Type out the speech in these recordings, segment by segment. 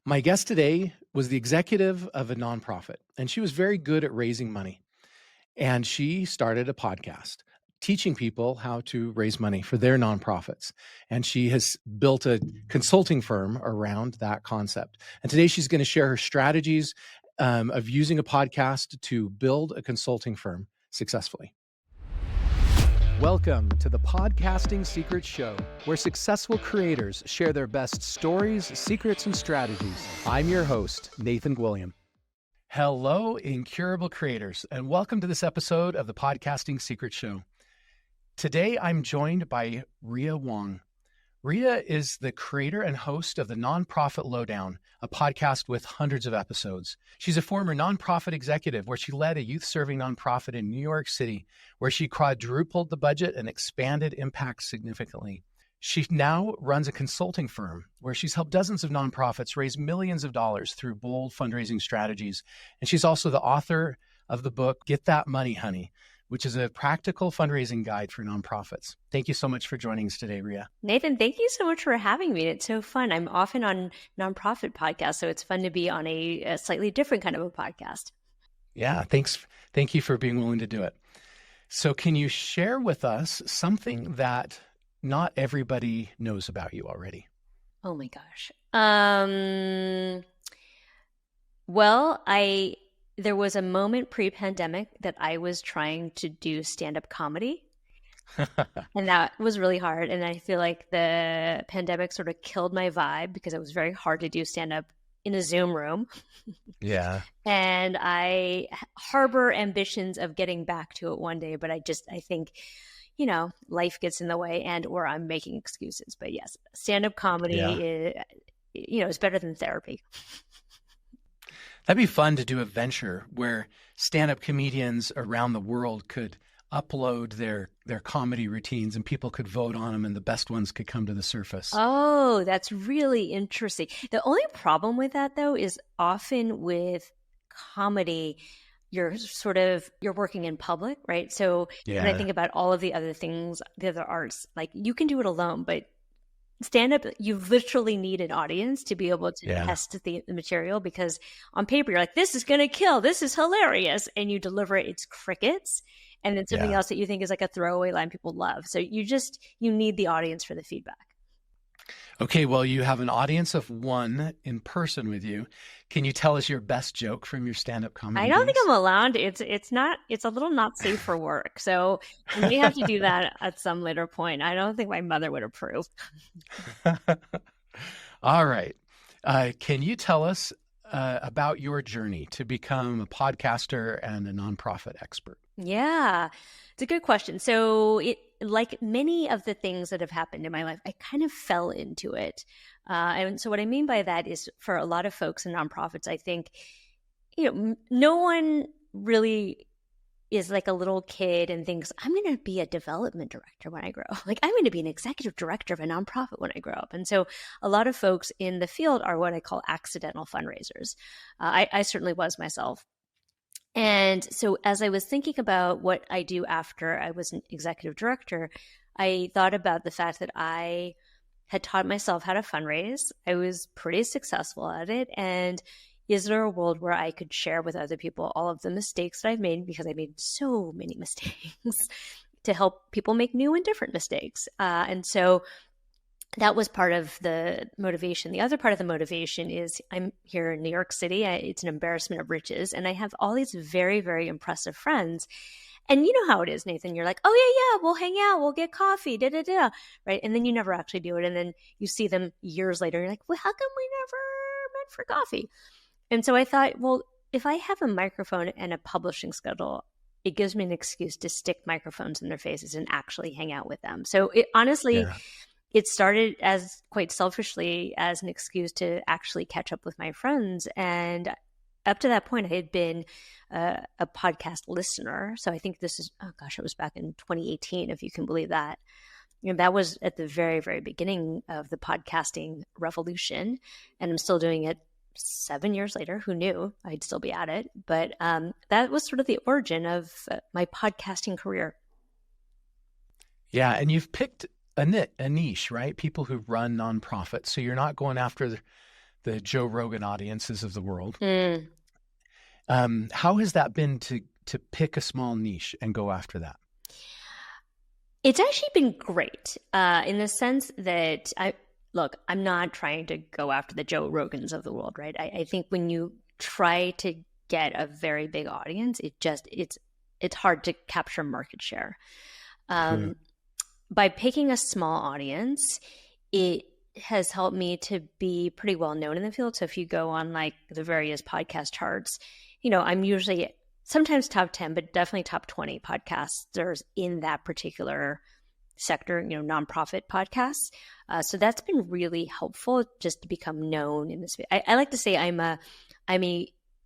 My guest today was the executive of a nonprofit, and she was very good at raising money. And she started a podcast teaching people how to raise money for their nonprofits. And she has built a consulting firm around that concept. And today she's going to share her strategies of using a podcast to build a consulting firm successfully. Welcome to the Podcasting Secrets Show, where successful creators share their best stories, secrets, and strategies. I'm your host, Nathan Gwilliam. Hello, incurable creators, and welcome to this episode of the Podcasting Secrets Show. Today, I'm joined by Rhea Wong. Rhea is the creator and host of the nonprofit Lowdown, a podcast with hundreds of episodes. She's a former nonprofit executive where she led a youth-serving nonprofit in New York City, where she quadrupled the budget and expanded impact significantly. She now runs a consulting firm where she's helped dozens of nonprofits raise millions of dollars through bold fundraising strategies. And she's also the author of the book, Get That Money, Honey, which is a practical fundraising guide for nonprofits. Thank you so much for joining us today, Rhea. Nathan, thank you so much for having me. It's so fun. I'm often on nonprofit podcasts, so it's fun to be on a slightly different kind of a podcast. Yeah, thanks. Thank you for being willing to do it. So can you share with us something that not everybody knows about you already? Oh my gosh. There was a moment pre-pandemic that I was trying to do stand-up comedy. And that was really hard. And I feel like the pandemic sort of killed my vibe because it was very hard to do stand-up in a Zoom room. Yeah. And I harbor ambitions of getting back to it one day, but I think, life gets in the way or I'm making excuses. But yes, stand-up comedy is better than therapy. That'd be fun to do a venture where stand-up comedians around the world could upload their comedy routines and people could vote on them and the best ones could come to the surface. Oh, that's really interesting. The only problem with that, though, is often with comedy, you're working in public, right? So when I think about all of the other things, the other arts, like you can do it alone, but stand-up, you literally need an audience to be able to test the material, because on paper, you're like, this is going to kill. This is hilarious. And you deliver it, it's crickets. And then something else that you think is like a throwaway line people love. So you need the audience for the feedback. Okay, well, you have an audience of one in person with you. Can you tell us your best joke from your stand-up comedy? I don't think I'm allowed. It's a little not safe for work. So we may have to do that at some later point. I don't think my mother would approve. All right. Can you tell us about your journey to become a podcaster and a nonprofit expert? Yeah, it's a good question. So like many of the things that have happened in my life, I kind of fell into it. And so what I mean by that is, for a lot of folks in nonprofits, I think, no one really is like a little kid and thinks, I'm going to be a development director when I grow up. Like, I'm going to be an executive director of a nonprofit when I grow up. And so a lot of folks in the field are what I call accidental fundraisers. I certainly was myself. And so as I was thinking about what I do after I was an executive director, I thought about the fact that I had taught myself how to fundraise. I was pretty successful at it. And is there a world where I could share with other people all of the mistakes that I've made, because I made so many mistakes, to help people make new and different mistakes? And so that was part of the motivation. The other part of the motivation is I'm here in New York City. It's an embarrassment of riches. And I have all these very, very impressive friends. And you know how it is, Nathan. You're like, oh, yeah, we'll hang out. We'll get coffee, da-da-da. Right? And then you never actually do it. And then you see them years later. You're like, well, how come we never met for coffee? And so I thought, well, if I have a microphone and a publishing schedule, it gives me an excuse to stick microphones in their faces and actually hang out with them. So it started as, quite selfishly, as an excuse to actually catch up with my friends. And up to that point, I had been a podcast listener. So I think this is, it was back in 2018, if you can believe that. That was at the very, very beginning of the podcasting revolution. And I'm still doing it 7 years later. Who knew I'd still be at it? But that was sort of the origin of my podcasting career. Yeah. And you've picked a niche, right? People who run nonprofits. So you're not going after the Joe Rogan audiences of the world. Mm. How has that been to pick a small niche and go after that? It's actually been great in the sense that I'm not trying to go after the Joe Rogans of the world, right? I think when you try to get a very big audience, it's hard to capture market share. By picking a small audience, it has helped me to be pretty well known in the field. So if you go on like the various podcast charts, I'm usually sometimes top 10, but definitely top 20 podcasters in that particular sector, nonprofit podcasts. So that's been really helpful just to become known in this. I like to say I'm a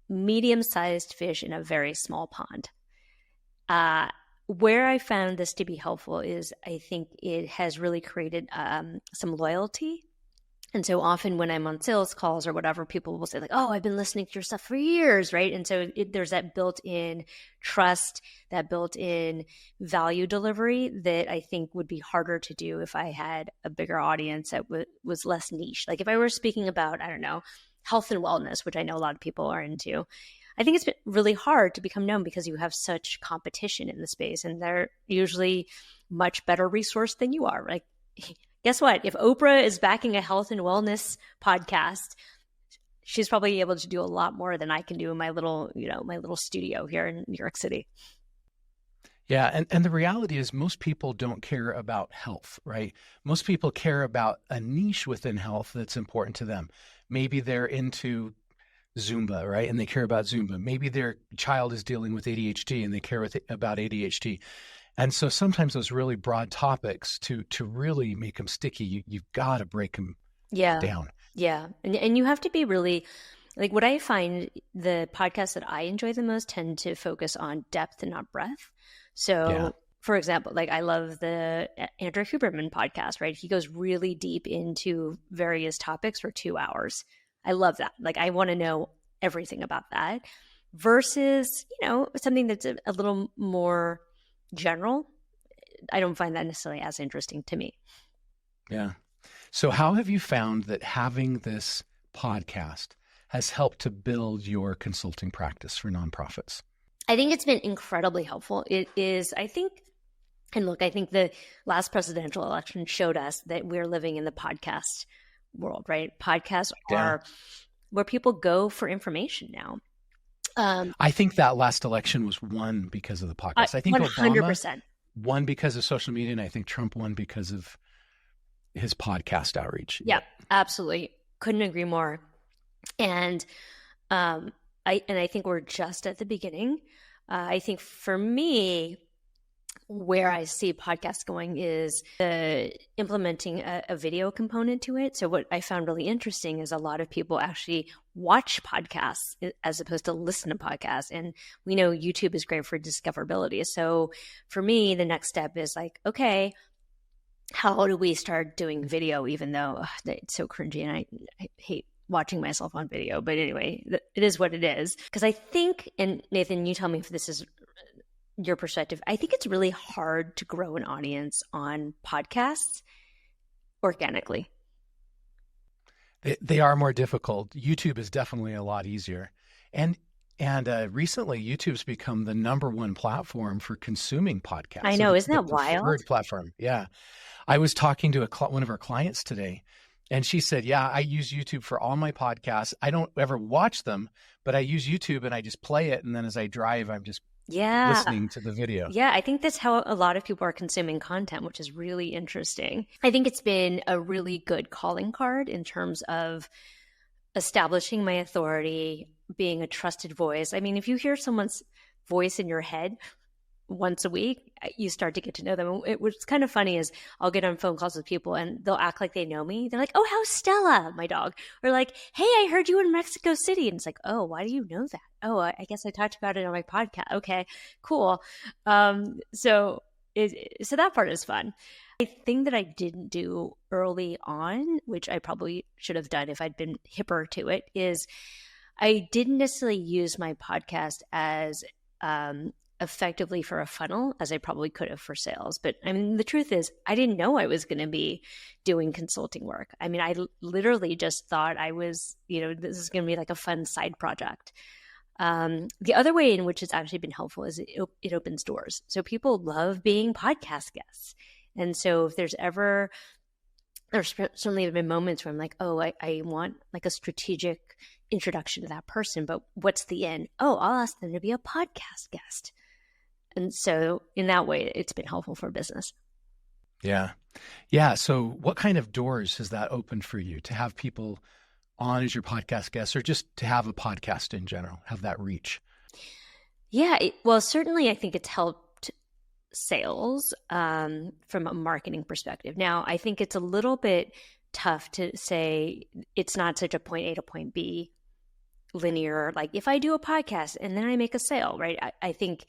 medium-sized fish in a very small pond. Where I found this to be helpful is I think it has really created some loyalty. And so often when I'm on sales calls or whatever, people will say like, oh, I've been listening to your stuff for years, right? And so there's that built-in trust, that built-in value delivery that I think would be harder to do if I had a bigger audience that was less niche. Like if I were speaking about, I don't know, health and wellness, which I know a lot of people are into, I think it's been really hard to become known because you have such competition in the space and they're usually much better resourced than you are. Like, guess what? If Oprah is backing a health and wellness podcast, she's probably able to do a lot more than I can do in my little studio here in New York City. Yeah. And the reality is most people don't care about health, right? Most people care about a niche within health that's important to them. Maybe they're into Zumba, right? And they care about Zumba. Maybe their child is dealing with ADHD and they care about ADHD. And so sometimes those really broad topics to really make them sticky, you've got to break them down. Yeah. And you have to be really, like what I find the podcasts that I enjoy the most tend to focus on depth and not breadth. So for example, like I love the Andrew Huberman podcast, right? He goes really deep into various topics for 2 hours. I love that. Like I want to know everything about that versus, something that's a little more general. I don't find that necessarily as interesting to me. Yeah. So how have you found that having this podcast has helped to build your consulting practice for nonprofits? I think it's been incredibly helpful. It is, I think the last presidential election showed us that we're living in the podcast world, right? Podcasts are where people go for information now. I think that last election was won because of the podcast. I think 100%. Obama won because of social media, and I think Trump won because of his podcast outreach. Yeah, absolutely. Couldn't agree more. And I think we're just at the beginning. I think for me, where I see podcasts going is implementing a video component to it. So what I found really interesting is a lot of people actually watch podcasts as opposed to listen to podcasts. And we know YouTube is great for discoverability. So for me, the next step is like, okay, how do we start doing video, even though it's so cringy and I hate watching myself on video. But anyway, it is what it is. Because I think, and Nathan, you tell me if this is your perspective, I think it's really hard to grow an audience on podcasts organically. They are more difficult. YouTube is definitely a lot easier. And recently, YouTube's become the #1 platform for consuming podcasts. I know, isn't that wild? Preferred platform, yeah. I was talking to one of our clients today, and she said, yeah, I use YouTube for all my podcasts. I don't ever watch them, but I use YouTube and I just play it. And then as I drive, I'm just listening to the video. Yeah, I think that's how a lot of people are consuming content, which is really interesting. I think it's been a really good calling card in terms of establishing my authority, being a trusted voice. I mean, if you hear someone's voice in your head once a week, you start to get to know them. What's kind of funny is I'll get on phone calls with people and they'll act like they know me. They're like, oh, how's Stella, my dog? Or like, hey, I heard you in Mexico City. And it's like, oh, why do you know that? Oh, I guess I talked about it on my podcast. Okay, cool. So that part is fun. A thing that I didn't do early on, which I probably should have done if I'd been hipper to it, is I didn't necessarily use my podcast as effectively for a funnel as I probably could have for sales. But I mean, the truth is, I didn't know I was going to be doing consulting work. I mean, I literally just thought I was, this is going to be like a fun side project. The other way in which it's actually been helpful is it opens doors. So people love being podcast guests. And so if there's certainly been moments where I'm like, oh, I want like a strategic introduction to that person, but what's the end? Oh, I'll ask them to be a podcast guest. And so in that way, it's been helpful for business. Yeah. Yeah. So what kind of doors has that opened for you to have people on as your podcast guests, or just to have a podcast in general, have that reach? Yeah. Well, certainly I think it's helped sales from a marketing perspective. Now, I think it's a little bit tough to say it's not such a point A to point B linear, like if I do a podcast and then I make a sale, right? I think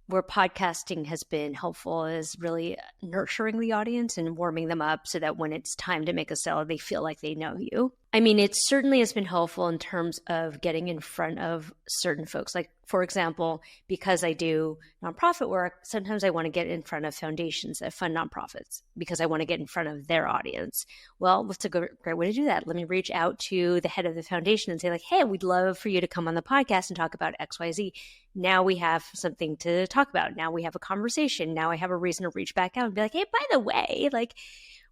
where podcasting has been helpful is really nurturing the audience and warming them up so that when it's time to make a sale, they feel like they know you. I mean, it certainly has been helpful in terms of getting in front of certain folks. Like, for example, because I do nonprofit work, sometimes I want to get in front of foundations that fund nonprofits because I want to get in front of their audience. Well, what's a great way to do that? Let me reach out to the head of the foundation and say like, hey, we'd love for you to come on the podcast and talk about XYZ. Now we have something to talk about. Now we have a conversation. Now I have a reason to reach back out and be like, hey, by the way, like,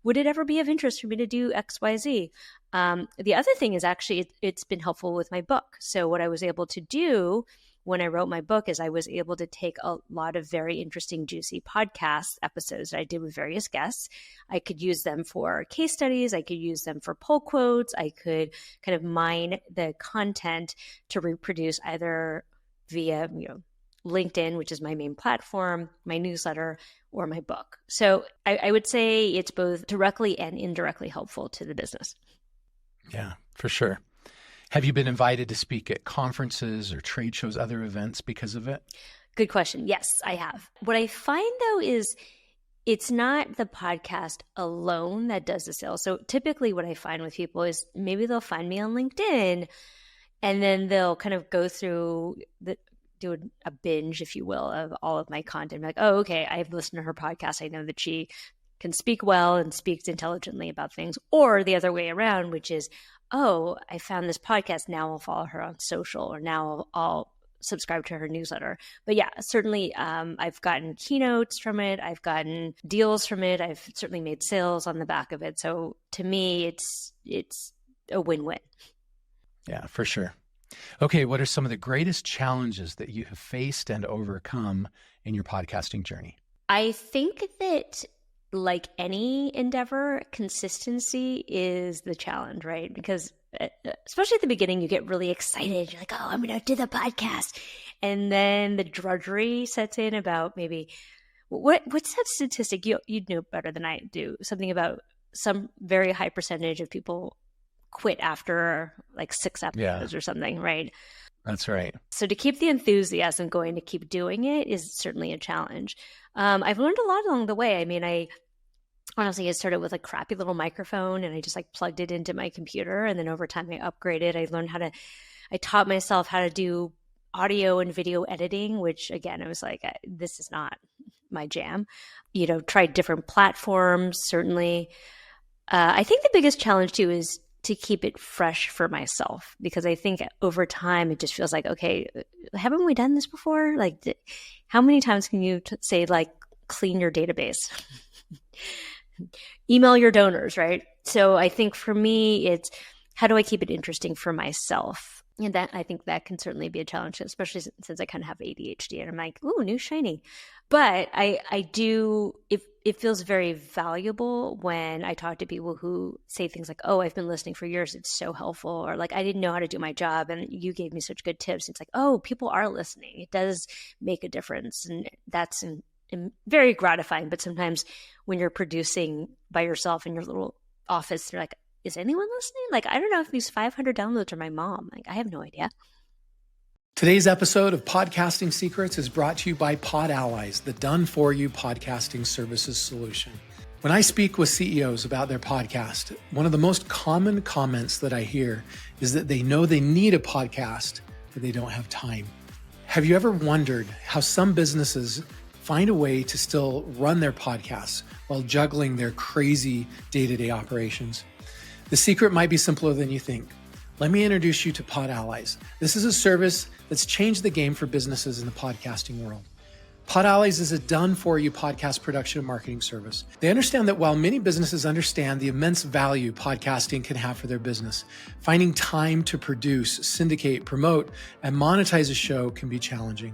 would it ever be of interest for me to do XYZ? The other thing is actually it's been helpful with my book. So what I was able to do when I wrote my book is I was able to take a lot of very interesting, juicy podcast episodes that I did with various guests. I could use them for case studies. I could use them for pull quotes. I could kind of mine the content to reproduce either via, LinkedIn, which is my main platform, my newsletter, or my book. So I would say it's both directly and indirectly helpful to the business. Yeah, for sure. Have you been invited to speak at conferences or trade shows, other events because of it? Good question. Yes, I have. What I find though is it's not the podcast alone that does the sale. So typically what I find with people is maybe they'll find me on LinkedIn and then they'll kind of go through do a binge, if you will, of all of my content. I'm like, oh, okay, I've listened to her podcast. I know that she can speak well and speaks intelligently about things. Or the other way around, which is, oh, I found this podcast. Now I'll follow her on social, or now I'll subscribe to her newsletter. But yeah, certainly I've gotten keynotes from it. I've gotten deals from it. I've certainly made sales on the back of it. So to me, it's a win-win. Yeah, for sure. Okay, what are some of the greatest challenges that you have faced and overcome in your podcasting journey? I think that like any endeavor, consistency is the challenge, right? Because especially at the beginning, you get really excited. You're like, oh, I'm going to do the podcast. And then the drudgery sets in about maybe, what's that statistic? You'd know better than I do. Something about some very high percentage of people quit after like 6 episodes or something, right? That's right. So to keep the enthusiasm going, to keep doing it is certainly a challenge. I've learned a lot along the way. I mean, I started with a crappy little microphone and I just like plugged it into my computer. And then over time I upgraded. I taught myself how to do audio and video editing, which again, I was like, this is not my jam. Tried different platforms, certainly. I think the biggest challenge too is to keep it fresh for myself, because I think over time it just feels like, okay, haven't we done this before? Like, how many times can you say like, clean your database, email your donors, right? So I think for me, it's how do I keep it interesting for myself? And that, I think that can certainly be a challenge, especially since I kind of have ADHD and I'm like, ooh, new shiny. But I do, it feels very valuable when I talk to people who say things like, oh, I've been listening for years. It's so helpful. Or like, I didn't know how to do my job and you gave me such good tips. It's like, oh, people are listening. It does make a difference. And that's very gratifying. But sometimes when you're producing by yourself in your little office, you're like, is anyone listening? Like, I don't know if these 500 downloads are my mom. Like, I have no idea. Today's episode of Podcasting Secrets is brought to you by Pod Allies, the done-for-you podcasting services solution. When I speak with CEOs about their podcast, one of the most common comments that I hear is that they know they need a podcast, but they don't have time. Have you ever wondered how some businesses find a way to still run their podcasts while juggling their crazy day-to-day operations? The secret might be simpler than you think. Let me introduce you to Pod Allies. This is a service that's changed the game for businesses in the podcasting world. Pod Allies is a done-for-you podcast production and marketing service. They understand that while many businesses understand the immense value podcasting can have for their business, finding time to produce, syndicate, promote, and monetize a show can be challenging.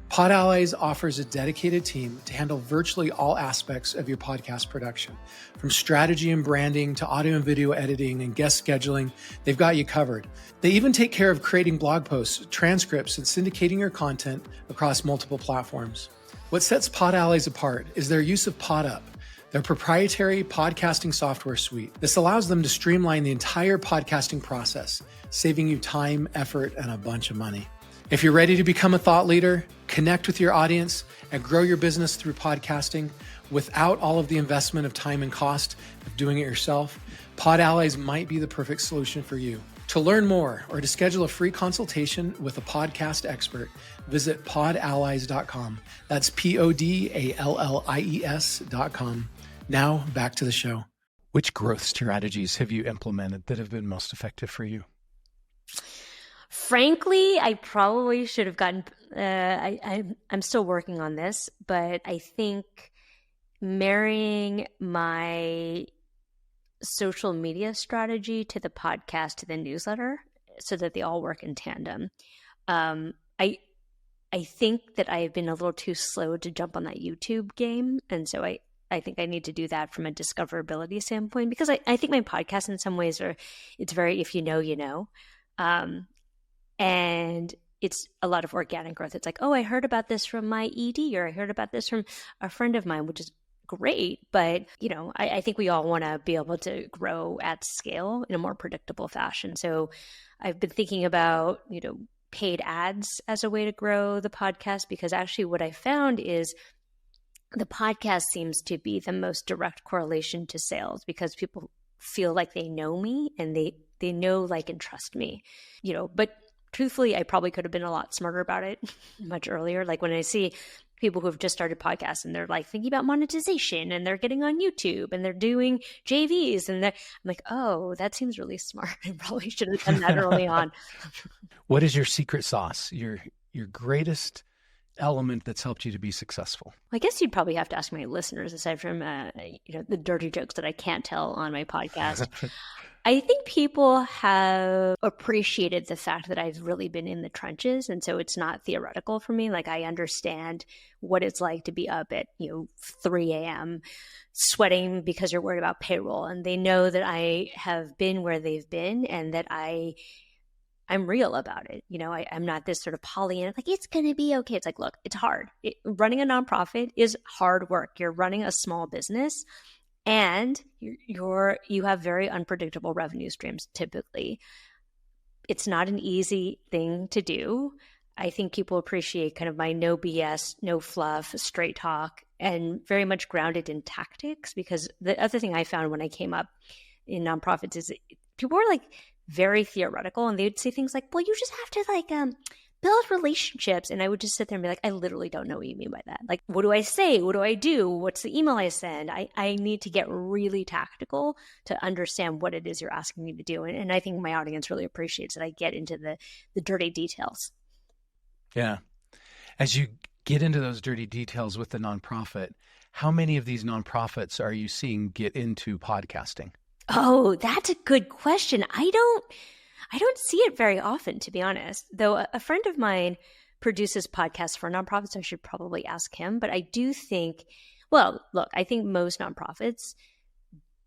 Pod Allies offers a dedicated team to handle virtually all aspects of your podcast production. From strategy and branding to audio and video editing and guest scheduling, they've got you covered. They even take care of creating blog posts, transcripts, and syndicating your content across multiple platforms. What sets Pod Allies apart is their use of PodUp, their proprietary podcasting software suite. This allows them to streamline the entire podcasting process, saving you time, effort, and a bunch of money. If you're ready to become a thought leader, connect with your audience, and grow your business through podcasting without all of the investment of time and cost of doing it yourself, Pod Allies might be the perfect solution for you. To learn more or to schedule a free consultation with a podcast expert, visit podallies.com. That's podallies.com. Now back to the show. Which growth strategies have you implemented that have been most effective for you? Frankly, I probably should have gotten, I'm still working on this, but I think marrying my social media strategy to the podcast, to the newsletter, so that they all work in tandem. I think that I've been a little too slow to jump on that YouTube game. And so I think I need to do that from a discoverability standpoint, because I think my podcast in some ways it's very, if you know, you know. And it's a lot of organic growth. It's like, oh, I heard about this from my ED, or I heard about this from a friend of mine, which is great. But, I think we all want to be able to grow at scale in a more predictable fashion. So I've been thinking about, paid ads as a way to grow the podcast, because actually what I found is the podcast seems to be the most direct correlation to sales, because people feel like they know me and they know, like, and trust me, but truthfully, I probably could have been a lot smarter about it much earlier. Like when I see people who have just started podcasts and they're like thinking about monetization and they're getting on YouTube and they're doing JVs, and I'm like, oh, that seems really smart. I probably should have done that early on. What is your secret sauce? Your greatest element that's helped you to be successful? I guess you'd probably have to ask my listeners, aside from the dirty jokes that I can't tell on my podcast. I think people have appreciated the fact that I've really been in the trenches. And so it's not theoretical for me. Like, I understand what it's like to be up at 3 a.m. sweating because you're worried about payroll. And they know that I have been where they've been, and that I'm real about it. I'm not this sort of Pollyanna, like, it's going to be okay. It's like, look, it's hard. Running a nonprofit is hard work. You're running a small business, and you have very unpredictable revenue streams typically. It's not an easy thing to do. I think people appreciate kind of my no BS, no fluff, straight talk, and very much grounded in tactics. Because the other thing I found when I came up in nonprofits is people were like very theoretical, and they would say things like, well, you just have to build relationships. And I would just sit there and be like, I literally don't know what you mean by that. Like, what do I say? What do I do? What's the email I send? I need to get really tactical to understand what it is you're asking me to do. And I think my audience really appreciates that I get into the dirty details. Yeah. As you get into those dirty details with the nonprofit, how many of these nonprofits are you seeing get into podcasting? Oh, that's a good question. I don't see it very often, to be honest. Though a friend of mine produces podcasts for nonprofits, so I should probably ask him. But I do think, well, look, I think most nonprofits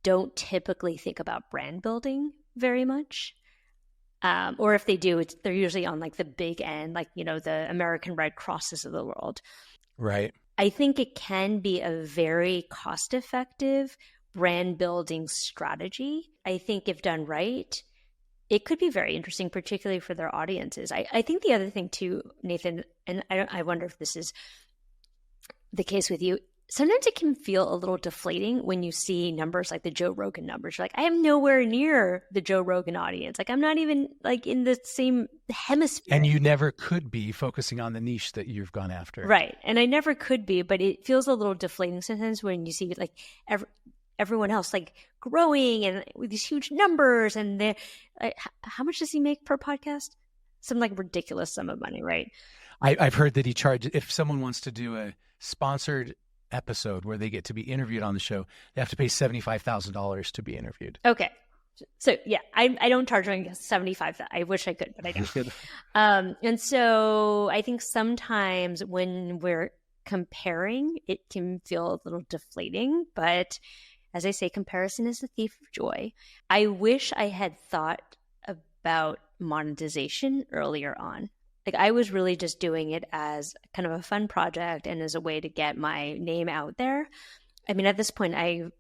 don't typically think about brand building very much. Or if they do, they're usually on like the big end, like, the American Red Crosses of the world. Right. I think it can be a very cost-effective brand building strategy. I think if done right, it could be very interesting, particularly for their audiences. I think the other thing too, Nathan, and I wonder if this is the case with you, sometimes it can feel a little deflating when you see numbers like the Joe Rogan numbers. You're like, I am nowhere near the Joe Rogan audience. Like, I'm not even like in the same hemisphere. And you never could be focusing on the niche that you've gone after. Right. And I never could be, but it feels a little deflating sometimes when you see like everyone else like growing and with these huge numbers. And they're like, how much does he make per podcast? Some like ridiculous sum of money, right? I've heard that he charges, if someone wants to do a sponsored episode where they get to be interviewed on the show, they have to pay $75,000 to be interviewed. Okay. So yeah, I don't charge like 75. I wish I could, but I don't. And so I think sometimes when we're comparing, it can feel a little deflating, but as I say, comparison is the thief of joy. I wish I had thought about monetization earlier on. Like I was really just doing it as kind of a fun project and as a way to get my name out there. I mean, at this point, I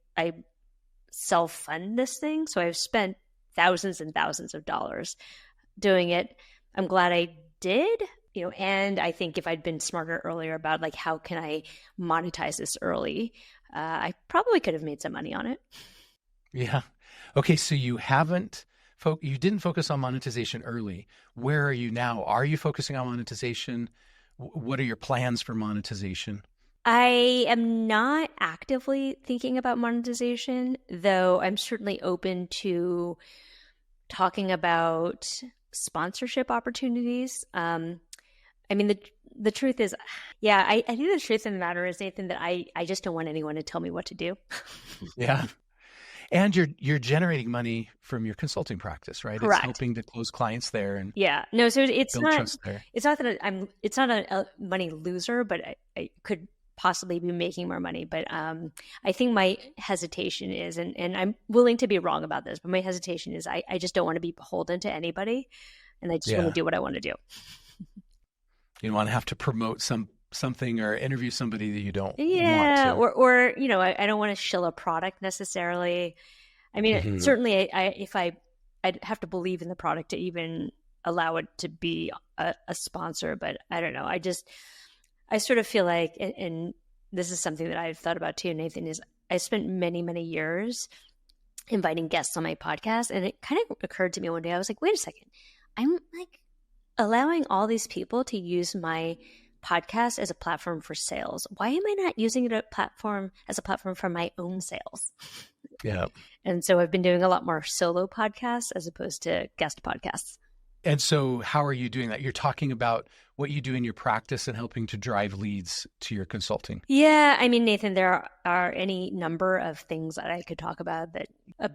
self-fund this thing. So I've spent thousands and thousands of dollars doing it. I'm glad I did, and I think if I'd been smarter earlier about like, how can I monetize this early? I probably could have made some money on it. Yeah. Okay. So you didn't focus on monetization early. Where are you now? Are you focusing on monetization? What are your plans for monetization? I am not actively thinking about monetization, though I'm certainly open to talking about sponsorship opportunities. I mean, the truth is, yeah, I think the truth of the matter is, Nathan, that I just don't want anyone to tell me what to do. Yeah. And you're generating money from your consulting practice, right? Correct. It's helping to close clients there and no, so it's build not trust there. It's not that it's not a money loser, but I could possibly be making more money. But I think my hesitation is, and I'm willing to be wrong about this, but my hesitation is I just don't want to be beholden to anybody, and I just want to do what I want to do. You don't want to have to promote something or interview somebody that you don't want to. or I don't want to shill a product necessarily. I mean, certainly I'd have to believe in the product to even allow it to be a sponsor, but I don't know. I sort of feel like, and this is something that I've thought about too, Nathan, is I spent many, many years inviting guests on my podcast, and it kind of occurred to me one day, I was like, wait a second, I'm like allowing all these people to use my podcast as a platform for sales. Why am I not using it as a platform for my own sales? Yeah. And so I've been doing a lot more solo podcasts as opposed to guest podcasts. And so how are you doing that? You're talking about what you do in your practice and helping to drive leads to your consulting. Yeah. I mean, Nathan, there are any number of things that I could talk about that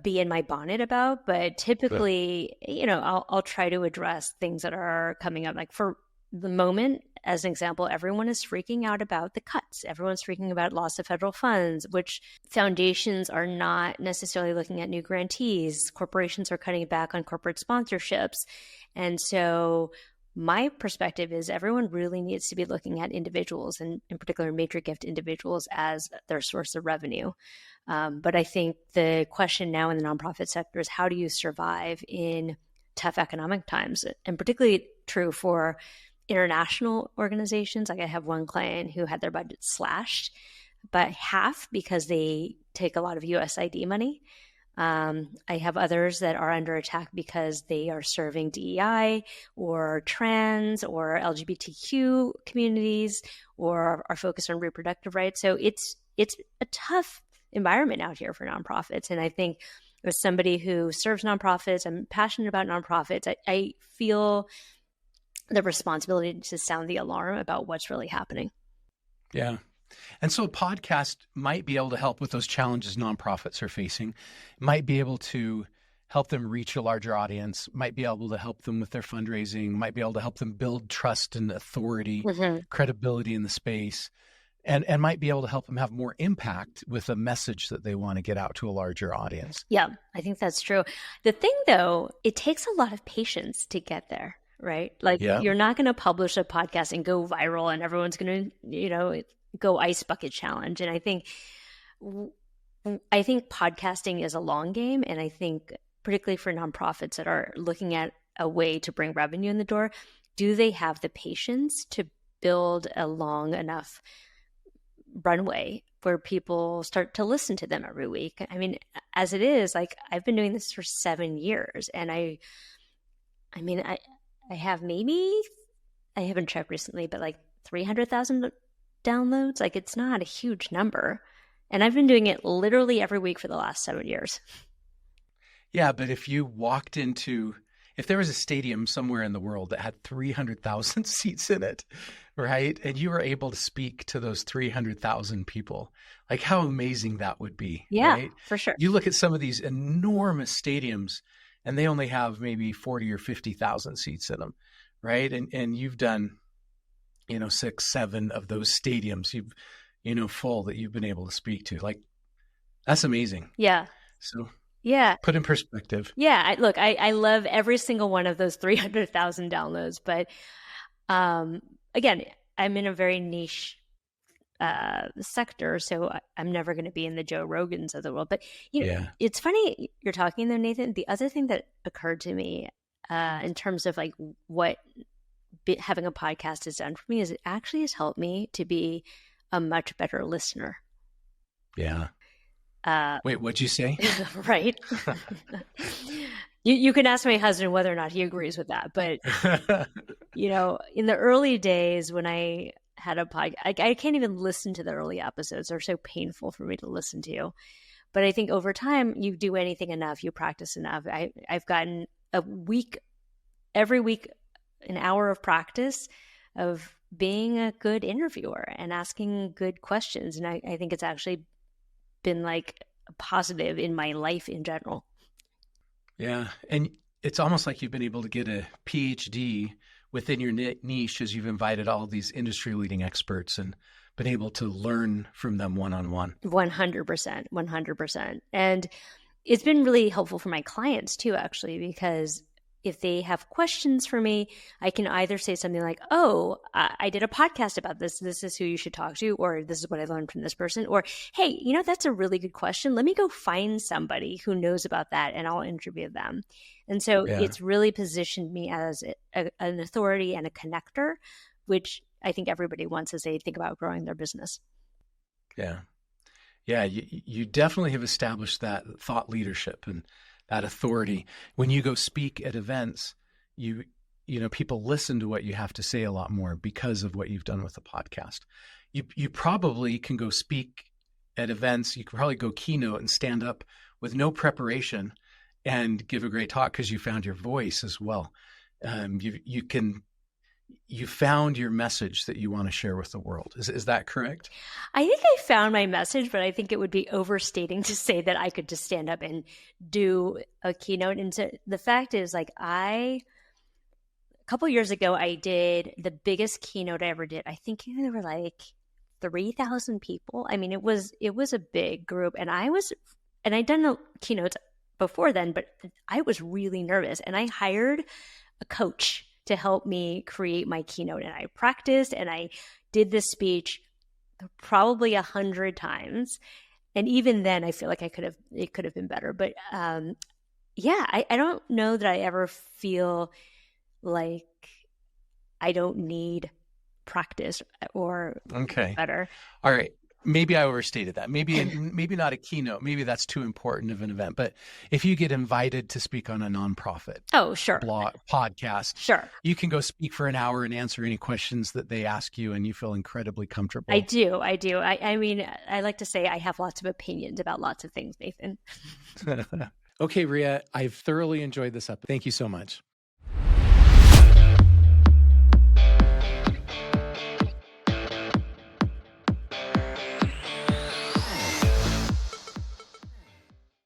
be in my bonnet about, but typically, I'll try to address things that are coming up. Like for the moment, as an example, everyone is freaking out about the cuts. Everyone's freaking about loss of federal funds, which foundations are not necessarily looking at new grantees. Corporations are cutting back on corporate sponsorships. And so my perspective is everyone really needs to be looking at individuals, and in particular major gift individuals, as their source of revenue. But I think the question now in the nonprofit sector is, how do you survive in tough economic times? And particularly true for international organizations. Like I have one client who had their budget slashed by half because they take a lot of USAID money. I have others that are under attack because they are serving DEI or trans or LGBTQ communities or are focused on reproductive rights. So it's a tough environment out here for nonprofits. And I think as somebody who serves nonprofits, I'm passionate about nonprofits, I feel the responsibility to sound the alarm about what's really happening. Yeah. And so a podcast might be able to help with those challenges nonprofits are facing, might be able to help them reach a larger audience, might be able to help them with their fundraising, might be able to help them build trust and authority, credibility in the space, and might be able to help them have more impact with a message that they want to get out to a larger audience. Yeah, I think that's true. The thing though, it takes a lot of patience to get there. Right? Like you're not going to publish a podcast and go viral and everyone's going to, go ice bucket challenge. And I think podcasting is a long game. And I think particularly for nonprofits that are looking at a way to bring revenue in the door, do they have the patience to build a long enough runway where people start to listen to them every week. I mean, as it is, like I've been doing this for 7 years, and I have maybe, I haven't checked recently, but like 300,000 downloads. Like it's not a huge number. And I've been doing it literally every week for the last 7 years. Yeah, but if there was a stadium somewhere in the world that had 300,000 seats in it, right? And you were able to speak to those 300,000 people, like how amazing that would be. Yeah, right? for sure. You look at some of these enormous stadiums and they only have maybe 40 or 50,000 seats in them, right? And you've done, 6, 7 of those stadiums full that you've been able to speak to. Like, that's amazing. Yeah. So yeah, put in perspective. Yeah. I love every single one of those 300,000 downloads. But again, I'm in a very niche sector, so I'm never going to be in the Joe Rogans of the world. But It's funny you're talking though, Nathan. The other thing that occurred to me in terms of like what having a podcast has done for me is it actually has helped me to be a much better listener. Yeah. Wait, what'd you say? Right. You can ask my husband whether or not he agrees with that. But, in the early days when I had a podcast, I can't even listen to the early episodes. They're so painful for me to listen to. But I think over time, you do anything enough, you practice enough. I've gotten every week, an hour of practice of being a good interviewer and asking good questions. And I think it's actually been like a positive in my life in general. Yeah. And it's almost like you've been able to get a PhD within your niche as you've invited all these industry leading experts and been able to learn from them one-on-one. 100%, 100%. And it's been really helpful for my clients too, actually, because if they have questions for me, I can either say something like, oh, I did a podcast about this. This is who you should talk to, or this is what I learned from this person. Or, hey, that's a really good question. Let me go find somebody who knows about that and I'll interview them. And so It's really positioned me as an authority and a connector, which I think everybody wants as they think about growing their business. Yeah. Yeah. You definitely have established that thought leadership and that authority. When you go speak at events, people listen to what you have to say a lot more because of what you've done with the podcast. You probably can go speak at events. You can probably go keynote and stand up with no preparation and give a great talk because you found your voice as well. You found your message that you want to share with the world. Is that correct? I think I found my message, but I think it would be overstating to say that I could just stand up and do a keynote. And so the fact is, like, a couple years ago, I did the biggest keynote I ever did. I think there were like 3,000 people. I mean, it was a big group, and I'd done keynotes before then, but I was really nervous, and I hired a coach to help me create my keynote. And I practiced and I did this speech probably 100 times. And even then I feel like it could have been better. But I don't know that I ever feel like I don't need practice or better. All right. Maybe I overstated that. Maybe not a keynote. Maybe that's too important of an event. But if you get invited to speak on a nonprofit, blog, podcast, you can go speak for an hour and answer any questions that they ask you, and you feel incredibly comfortable. I do. I mean, I like to say I have lots of opinions about lots of things, Nathan. Okay, Rhea, I've thoroughly enjoyed this episode. Thank you so much.